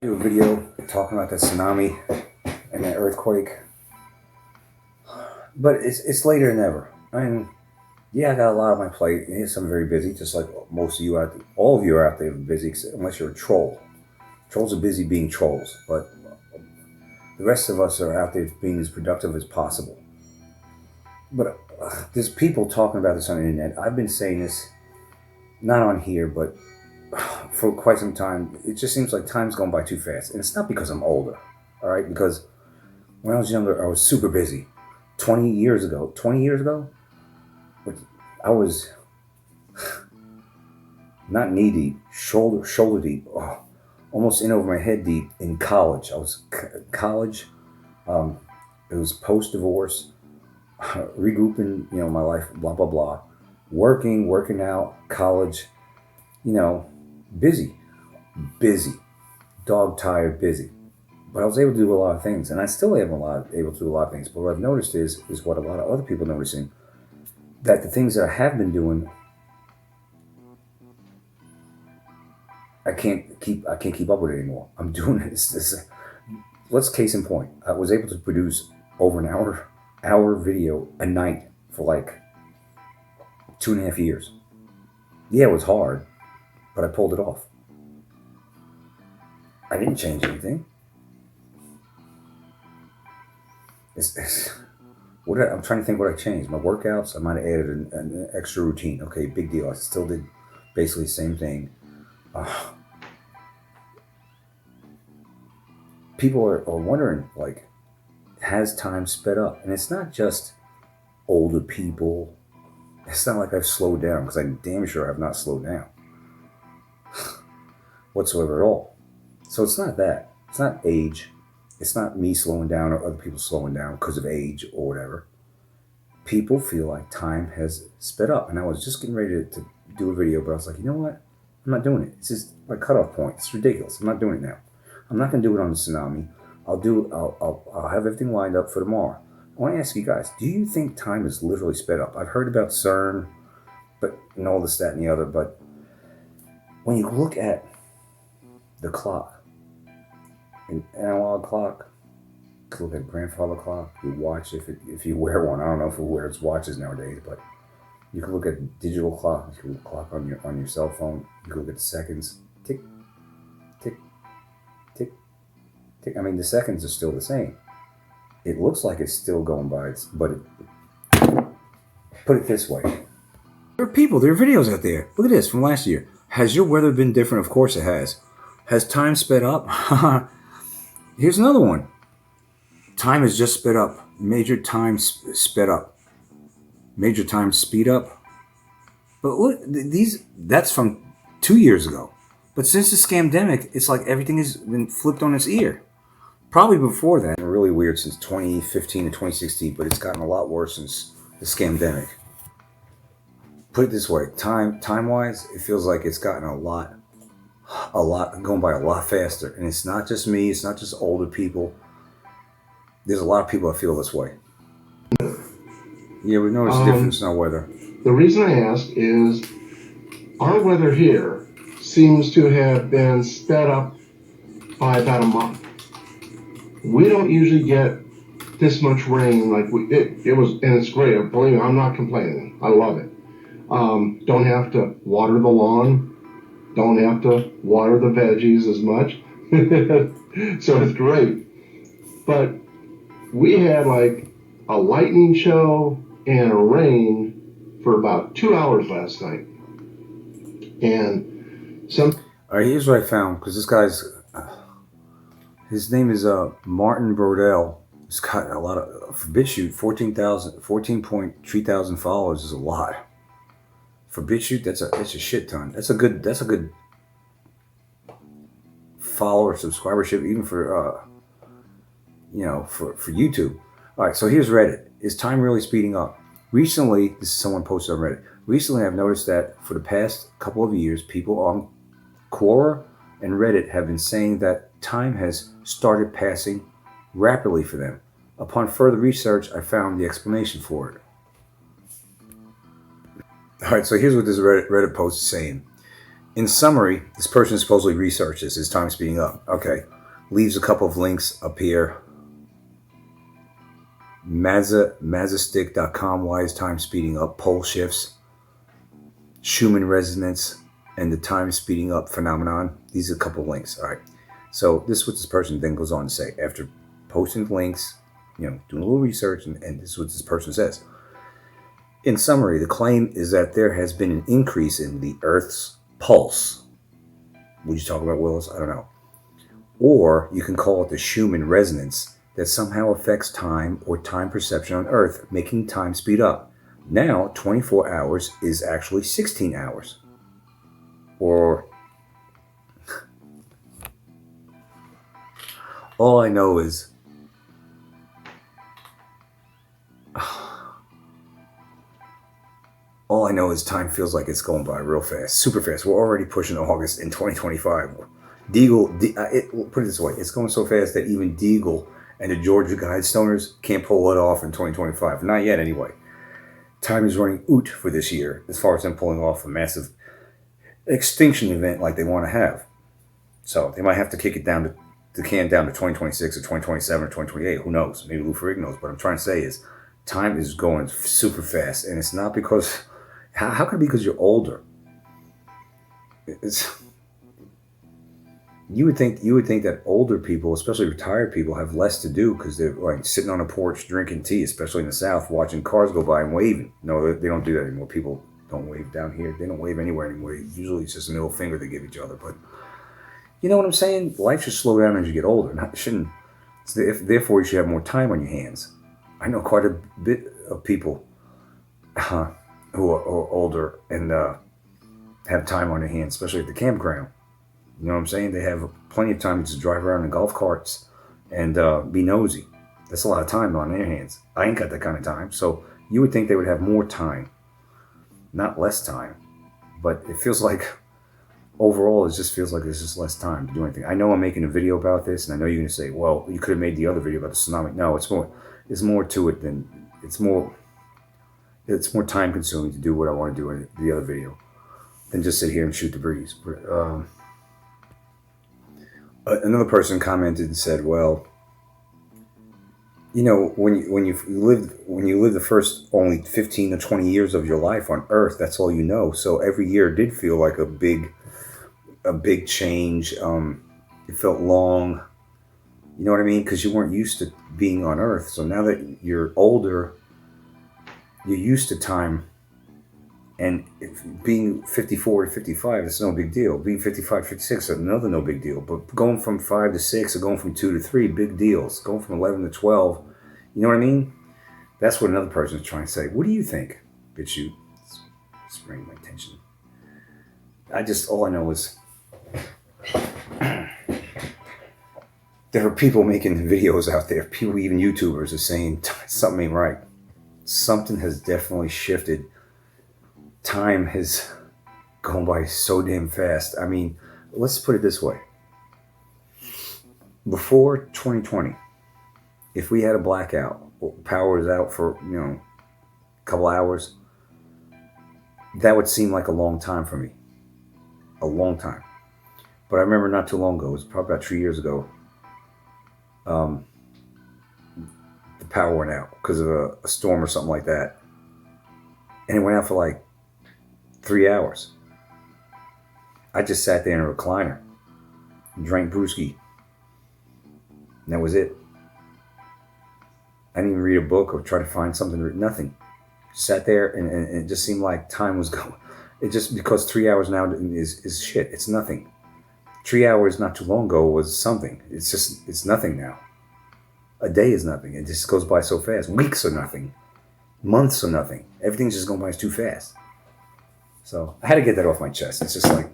Do a video talking about the tsunami and that earthquake, but it's later than ever. I mean, yeah, I got a lot on my plate. Yes, I'm very busy, just like most of you out there. All of you are out there busy, unless you're a troll. Trolls are busy being trolls, but the rest of us are out there being as productive as possible. But there's people talking about this on the internet. I've been saying this, not on here, but for quite some time. It just seems like time's going by too fast, and it's not because I'm older. All right, because when I was younger, I was super busy. 20 years ago, I was not knee deep, shoulder deep, almost in over my head deep in college. I was college. It was post divorce, regrouping, my life, blah blah blah, working out, college, busy, dog tired, busy. But I was able to do a lot of things, and I still am able to do a lot of things. But what I've noticed is what a lot of other people are noticing, that the things that I have been doing, I can't keep up with it anymore. I'm doing this. Let's case in point. I was able to produce over an hour video a night for like 2.5 years. Yeah, it was hard, but I pulled it off. I didn't change anything. I'm trying to think what I changed. My workouts, I might have added an extra routine. Okay, big deal. I still did basically the same thing. People are wondering, like, has time sped up? And it's not just older people. It's not like I've slowed down, because I'm damn sure I have not slowed down whatsoever at all. So it's not that. It's not age. It's not me slowing down or other people slowing down because of age or whatever. People feel like time has sped up. And I was just getting ready to do a video, but I was like, you know what? I'm not doing it. It's just my cutoff point. It's ridiculous. I'm not doing it now. I'm not going to do it on the tsunami. I'll have everything lined up for tomorrow. I want to ask you guys, do you think time is literally sped up? I've heard about CERN, and all this, that, and the other, but when you look at the clock, an analog clock, you can look at a grandfather clock, your watch, if you wear one. I don't know if who wears watches nowadays, but you can look at digital clock. You can look at clock on your cell phone. You can look at the seconds. Tick, tick, tick, tick. I mean, the seconds are still the same. It looks like it's still going by, but put it this way. There are videos out there. Look at this from last year. Has your weather been different? Of course it has. Has time sped up? Here's another one. Time has just sped up. Major time sped up. Major time speed up. But look, that's from 2 years ago. But since the scamdemic, it's like everything has been flipped on its ear. Probably before that, really weird since 2015 to 2016, but it's gotten a lot worse since the scamdemic. Put it this way, time-wise, it feels like it's gotten a lot, going by a lot faster. And it's not just me, it's not just older people. There's a lot of people that feel this way. Yeah, we noticed a difference in our weather. The reason I ask is our weather here seems to have been sped up by about a month. We don't usually get this much rain like it was, and it's great. Believe me, I'm not complaining. I love it. Don't have to water the lawn. Don't have to water the veggies as much. So it's great. But we had like a lightning show and a rain for about 2 hours last night. And all right, here's what I found, because this guy's, his name is Martin Brodell. He's got a lot of, for BitChute, 14.3 thousand followers is a lot. For BitChute, that's a shit ton. That's a good follower subscribership, even for for YouTube. All right, so here's Reddit. Is time really speeding up? Recently, this is someone posted on Reddit. Recently, I've noticed that for the past couple of years, people on Quora and Reddit have been saying that time has started passing rapidly for them. Upon further research, I found the explanation for it. All right, so here's what this Reddit post is saying. In summary, this person supposedly researches his time speeding up. Okay. Leaves a couple of links up here. Mazastic.com, why is time speeding up? Pole shifts, Schumann resonance, and the time speeding up phenomenon. These are a couple of links. All right. So this is what this person then goes on to say after posting links, doing a little research, and this is what this person says. In summary, the claim is that there has been an increase in the Earth's pulse. Would you talk about, Willis? I don't know. Or you can call it the Schumann resonance that somehow affects time or time perception on Earth, making time speed up. Now, 24 hours is actually 16 hours. Or all I know is time feels like it's going by real fast, super fast. We're already pushing August in 2025. Put it this way, it's going so fast that even Deagle and the Georgia Guidestoners can't pull it off in 2025. Not yet, anyway. Time is running out for this year as far as them pulling off a massive extinction event like they want to have. So they might have to kick it down to the can down to 2026 or 2027 or 2028. Who knows? Maybe Lou Ferrigno knows. What I'm trying to say is time is going super fast, and it's not because... How can it be because you're older? You would think that older people, especially retired people, have less to do because they're like sitting on a porch drinking tea, especially in the South, watching cars go by and waving. No, they don't do that anymore. People don't wave down here. They don't wave anywhere anymore. Usually it's just a middle finger they give each other. But you know what I'm saying? Life should slow down as you get older. Therefore, you should have more time on your hands. I know quite a bit of people who are older and have time on their hands, especially at the campground. You know what I'm saying? They have plenty of time to just drive around in golf carts and be nosy. That's a lot of time on their hands. I ain't got that kind of time. So you would think they would have more time, not less time. But it feels like overall, it just feels like there's just less time to do anything. I know I'm making a video about this, and I know you're going to say, well, you could have made the other video about the tsunami. No, it's more to it than, it's more time consuming to do what I want to do in the other video than just sit here and shoot the breeze. But, another person commented and said, well, when you live the first only 15 to 20 years of your life on Earth, that's all you know. So every year did feel like a big change. It felt long. You know what I mean? Because you weren't used to being on Earth. So now that you're older, you're used to time. And being 54 to 55, it's no big deal. Being 55, 56, another no big deal. But going from 5 to 6 or going from 2 to 3, big deals. Going from 11 to 12, you know what I mean? That's what another person is trying to say. What do you think? BitChute, it's bringing my attention. All I know is there are people making videos out there. People, even YouTubers, are saying something ain't right. Something has definitely shifted. Time has gone by so damn fast. I mean, let's put it this way. Before 2020, if we had a blackout, power was out for, a couple hours, that would seem like a long time for me. A long time. But I remember not too long ago, it was probably about 3 years ago, the power went out because of a storm or something like that. And it went out for like 3 hours. I just sat there in a recliner, drank brewski, and that was it. I didn't even read a book or try to find something. Nothing. Sat there, and it just seemed like time was going. It just, because 3 hours now is shit. It's nothing. 3 hours not too long ago was something. It's nothing now. A day is nothing. It just goes by so fast. Weeks are nothing. Months are nothing. Everything's just going by too fast. So I had to get that off my chest. It's just like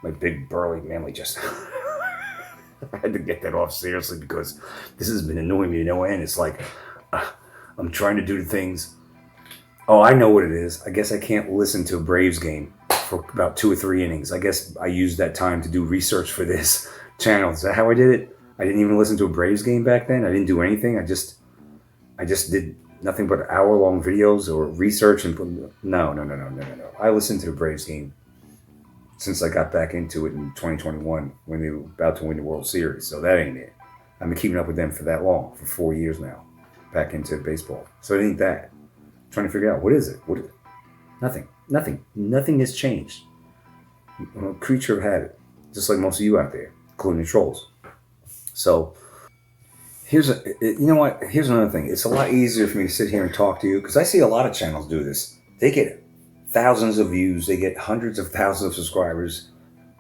my big, burly, manly chest. I had to get that off seriously because this has been annoying me to no end. It's like I'm trying to do the things. Oh, I know what it is. I guess I can't listen to a Braves game for about 2 or 3 innings. I guess I used that time to do research for this channel. Is that how I did it? I didn't even listen to a Braves game back then. I didn't do anything. I just did nothing but hour-long videos or research and no. I listened to the Braves game since I got back into it in 2021 when they were about to win the World Series. So that ain't it. I've been keeping up with them for that long, for 4 years now, back into baseball. So it ain't that. I'm trying to figure out, what is it? Nothing has changed. I'm a creature of habit, just like most of you out there, including the trolls. So here's another thing. It's a lot easier for me to sit here and talk to you because I see a lot of channels do this. They get thousands of views, they get hundreds of thousands of subscribers,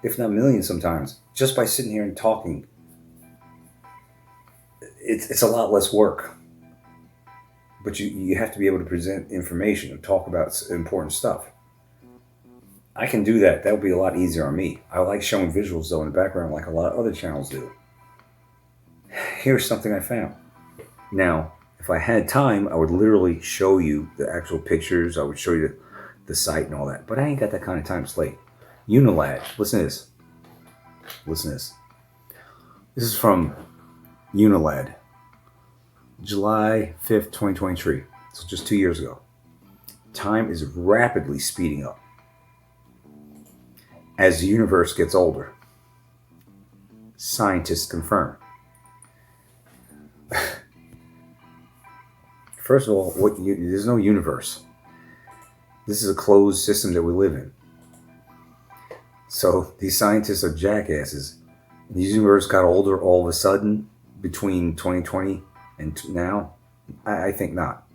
if not millions sometimes, just by sitting here and talking. It's a lot less work, but you have to be able to present information and talk about important stuff. I can do that. That would be a lot easier on me. I like showing visuals though in the background like a lot of other channels do. Here's something I found. Now, if I had time, I would literally show you the actual pictures. I would show you the site and all that. But I ain't got that kind of time. It's late. Unilad. Listen to this. Listen to this. This is from Unilad. July 5th, 2023. So just 2 years ago. Time is rapidly speeding up as the universe gets older. Scientists confirm. First of all, there's no universe. This is a closed system that we live in. So these scientists are jackasses. The universe got older all of a sudden between 2020 and now. I think not.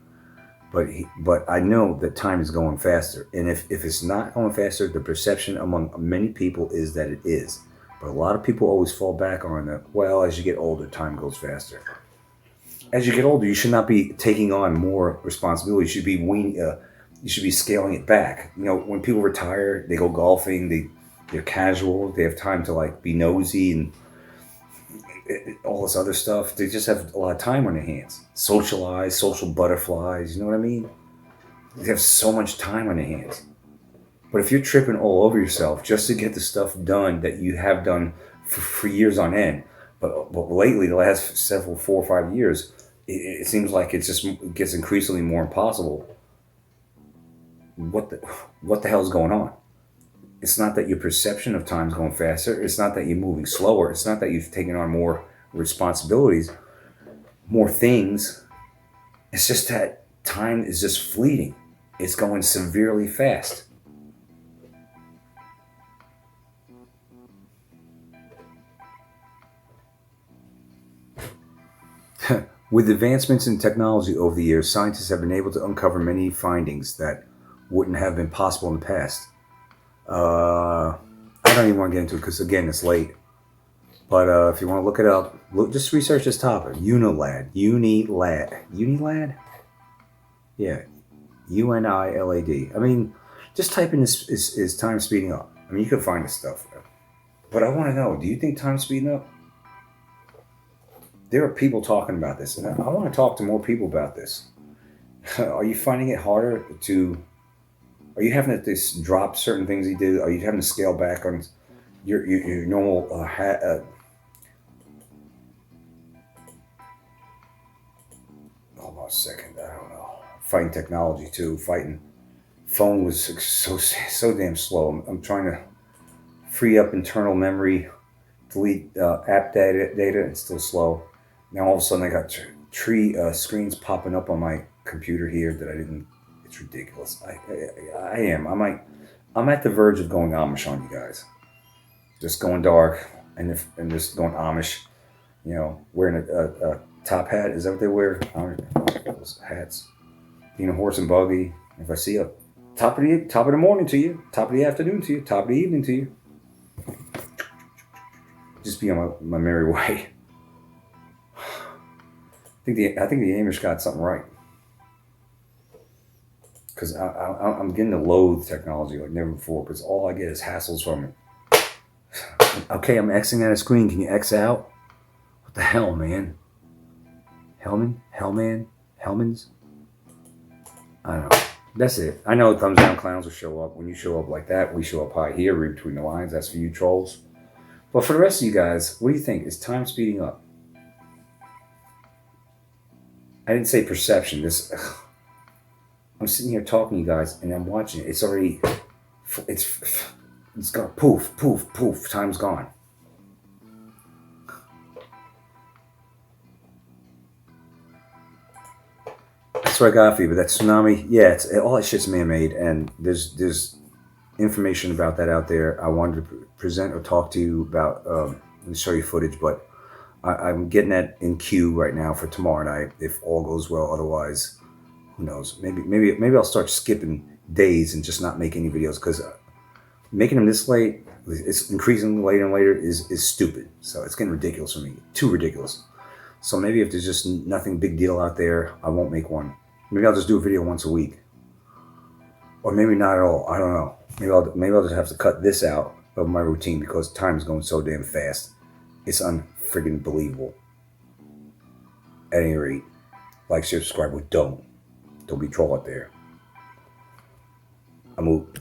But I know that time is going faster. And if it's not going faster, the perception among many people is that it is. But a lot of people always fall back on that, well, as you get older, time goes faster. As you get older, you should not be taking on more responsibility. You should be scaling it back. You know, when people retire, they go golfing, they're casual, they have time to like be nosy and all this other stuff. They just have a lot of time on their hands. Socialize, social butterflies, you know what I mean? They have so much time on their hands. But if you're tripping all over yourself just to get the stuff done that you have done for years on end, but lately, the last 4 or 5 years, it seems like it just gets increasingly more impossible. What the hell is going on? It's not that your perception of time's going faster. It's not that you're moving slower. It's not that you've taken on more responsibilities, more things. It's just that time is just fleeting. It's going severely fast. With advancements in technology over the years, scientists have been able to uncover many findings that wouldn't have been possible in the past. I don't even want to get into it because, again, it's late. But if you want to look it up, just research this topic. Unilad. Unilad? Yeah. UNILAD. I mean, just type in this is time speeding up. I mean, you can find this stuff. But I want to know, do you think time's speeding up? There are people talking about this, and I want to talk to more people about this. Are you finding it harder to... Are you having to drop certain things you do? Are you having to scale back on your normal hold on a second. I don't know. Fighting technology too. Phone was so damn slow. I'm trying to free up internal memory, delete app data. It's still slow. Now all of a sudden I got three screens popping up on my computer here that I didn't. It's ridiculous. I am. I'm at the verge of going Amish on you guys. Just going dark and just going Amish. You know, wearing a top hat. Is that what they wear? Those hats. Being a horse and buggy. If I see a top of the morning to you, top of the afternoon to you, top of the evening to you, just be on my merry way. I think the Amish got something right. Because I'm getting to loathe technology like never before. Because all I get is hassles from it. Okay, I'm Xing out a screen. Can you X out? What the hell, man? Hellmans? I don't know. That's it. I know thumbs down clowns will show up. When you show up like that, we show up high here, read between the lines. That's for you trolls. But for the rest of you guys, what do you think? Is time speeding up? I didn't say perception. I'm sitting here talking to you guys, and I'm watching it. It's It's gone. Poof, poof, poof. Time's gone. That's what I got for you. But that tsunami, yeah, all that shit's man-made, and there's information about that out there. I wanted to present or talk to you about and show you footage, but I'm getting that in queue right now for tomorrow night. If all goes well, otherwise, who knows? Maybe I'll start skipping days and just not make any videos because making them this late, it's increasing later and later is stupid. So it's getting ridiculous for me, too ridiculous. So maybe if there's just nothing big deal out there, I won't make one. Maybe I'll just do a video once a week, or maybe not at all. I don't know. Maybe I'll just have to cut this out of my routine because time is going so damn fast. It's unfriggin' believable. At any rate, like, share, subscribe, but don't be troll out there. I'm out.